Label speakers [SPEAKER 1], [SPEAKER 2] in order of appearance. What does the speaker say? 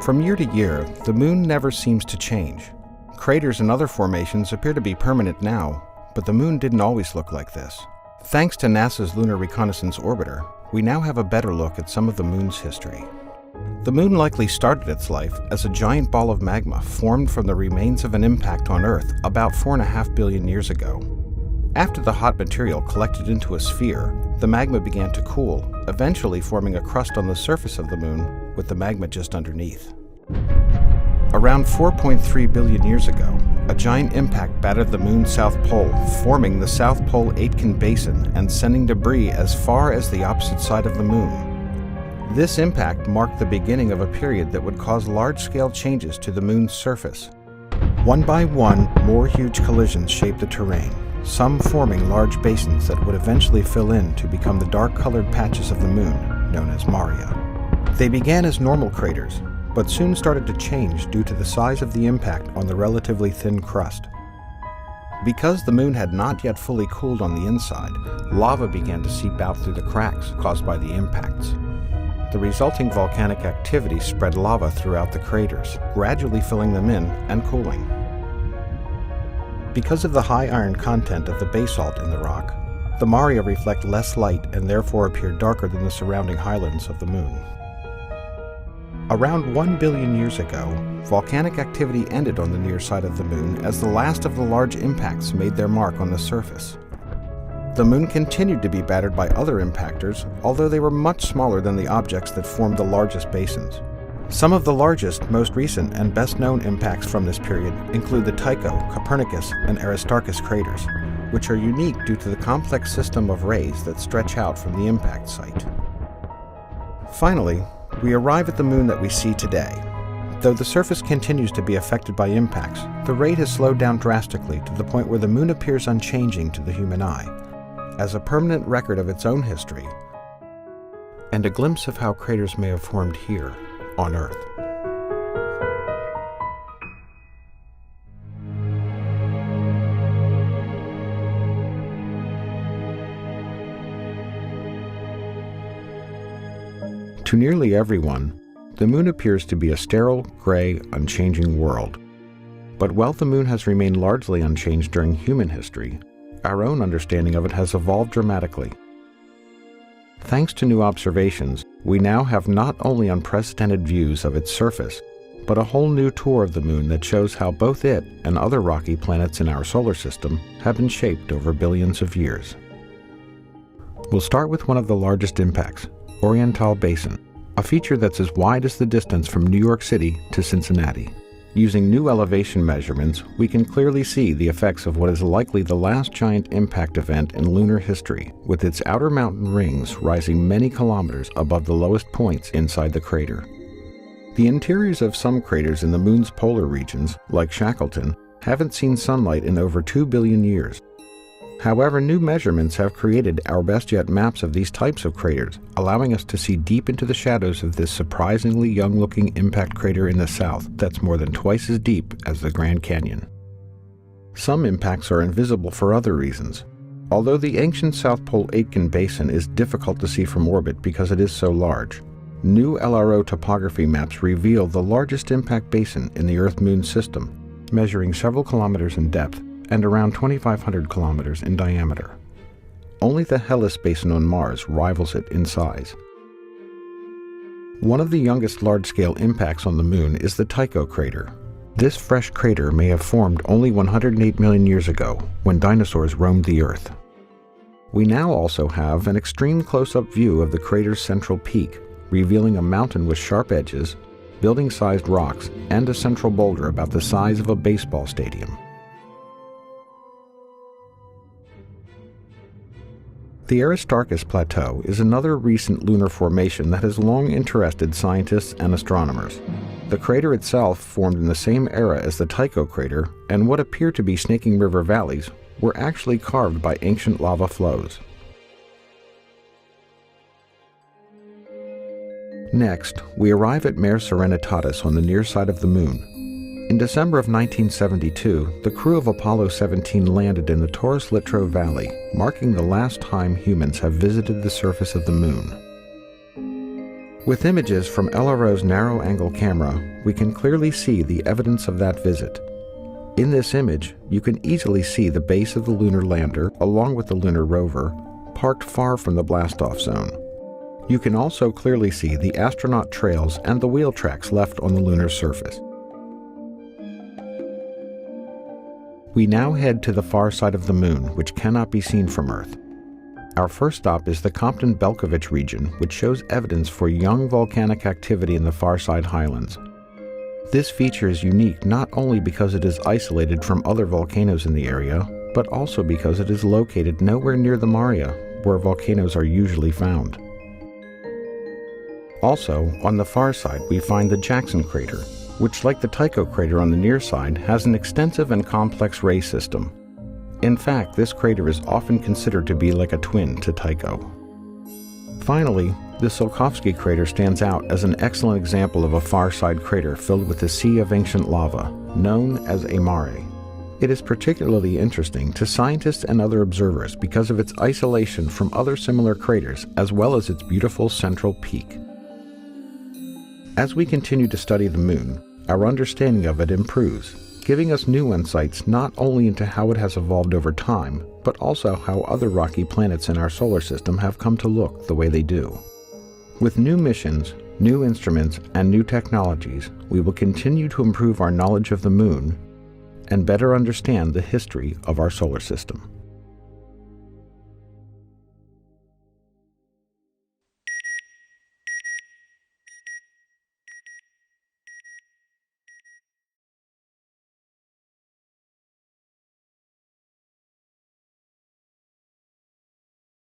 [SPEAKER 1] From year to year, the moon never seems to change. Craters and other formations appear to be permanent now, but the moon didn't always look like this. Thanks to NASA's Lunar Reconnaissance Orbiter, we now have a better look at some of the moon's history. The moon likely started its life as a giant ball of magma formed from the remains of an impact on Earth about 4.5 billion years ago. After the hot material collected into a sphere, the magma began to cool, eventually forming a crust on the surface of the moon with the magma just underneath. Around 4.3 billion years ago, a giant impact battered the moon's south pole, forming the South Pole Aitken Basin and sending debris as far as the opposite side of the moon. This impact marked the beginning of a period that would cause large-scale changes to the moon's surface. One by one, more huge collisions shaped the terrain, some forming large basins that would eventually fill in to become the dark-colored patches of the moon, known as maria. They began as normal craters, but soon started to change due to the size of the impact on the relatively thin crust. Because the moon had not yet fully cooled on the inside, lava began to seep out through the cracks caused by the impacts. The resulting volcanic activity spread lava throughout the craters, gradually filling them in and cooling. Because of the high iron content of the basalt in the rock, the maria reflect less light and therefore appear darker than the surrounding highlands of the moon. Around 1 billion years ago, volcanic activity ended on the near side of the moon as the last of the large impacts made their mark on the surface. The moon continued to be battered by other impactors, although they were much smaller than the objects that formed the largest basins. Some of the largest, most recent, and best-known impacts from this period include the Tycho, Copernicus, and Aristarchus craters, which are unique due to the complex system of rays that stretch out from the impact site. Finally, we arrive at the moon that we see today. Though the surface continues to be affected by impacts, the rate has slowed down drastically to the point where the moon appears unchanging to the human eye, as a permanent record of its own history, and a glimpse of how craters may have formed here on Earth. To nearly everyone, the moon appears to be a sterile, gray, unchanging world. But while the moon has remained largely unchanged during human history, our own understanding of it has evolved dramatically. Thanks to new observations, we now have not only unprecedented views of its surface, but a whole new tour of the moon that shows how both it and other rocky planets in our solar system have been shaped over billions of years. We'll start with one of the largest impacts, Oriental Basin, a feature that's as wide as the distance from New York City to Cincinnati. Using new elevation measurements, we can clearly see the effects of what is likely the last giant impact event in lunar history, with its outer mountain rings rising many kilometers above the lowest points inside the crater. The interiors of some craters in the moon's polar regions, like Shackleton, haven't seen sunlight in over 2 billion years. However, new measurements have created our best yet maps of these types of craters, allowing us to see deep into the shadows of this surprisingly young-looking impact crater in the south that's more than twice as deep as the Grand Canyon. Some impacts are invisible for other reasons. Although the ancient South Pole Aitken Basin is difficult to see from orbit because it is so large, new LRO topography maps reveal the largest impact basin in the Earth-Moon system, measuring several kilometers in depth and around 2,500 kilometers in diameter. Only the Hellas Basin on Mars rivals it in size. One of the youngest large-scale impacts on the moon is the Tycho crater. This fresh crater may have formed only 108 million years ago, when dinosaurs roamed the Earth. We now also have an extreme close-up view of the crater's central peak, revealing a mountain with sharp edges, building-sized rocks, and a central boulder about the size of a baseball stadium. The Aristarchus Plateau is another recent lunar formation that has long interested scientists and astronomers. The crater itself formed in the same era as the Tycho crater, and what appear to be snaking river valleys were actually carved by ancient lava flows. Next, we arrive at Mare Serenitatis on the near side of the moon. In December of 1972, the crew of Apollo 17 landed in the Taurus Littrow Valley, marking the last time humans have visited the surface of the moon. With images from LRO's narrow-angle camera, we can clearly see the evidence of that visit. In this image, you can easily see the base of the lunar lander, along with the lunar rover, parked far from the blastoff zone. You can also clearly see the astronaut trails and the wheel tracks left on the lunar surface. We now head to the far side of the Moon, which cannot be seen from Earth. Our first stop is the Compton-Belkovich region, which shows evidence for young volcanic activity in the far side highlands. This feature is unique not only because it is isolated from other volcanoes in the area, but also because it is located nowhere near the Maria, where volcanoes are usually found. Also, on the far side we find the Jackson crater, which, like the Tycho crater on the near side, has an extensive and complex ray system. In fact, this crater is often considered to be like a twin to Tycho. Finally, the Tsiolkovsky crater stands out as an excellent example of a far-side crater filled with a sea of ancient lava, known as a mare. It is particularly interesting to scientists and other observers because of its isolation from other similar craters, as well as its beautiful central peak. As we continue to study the Moon, our understanding of it improves, giving us new insights not only into how it has evolved over time, but also how other rocky planets in our solar system have come to look the way they do. With new missions, new instruments, and new technologies, we will continue to improve our knowledge of the Moon and better understand the history of our solar system.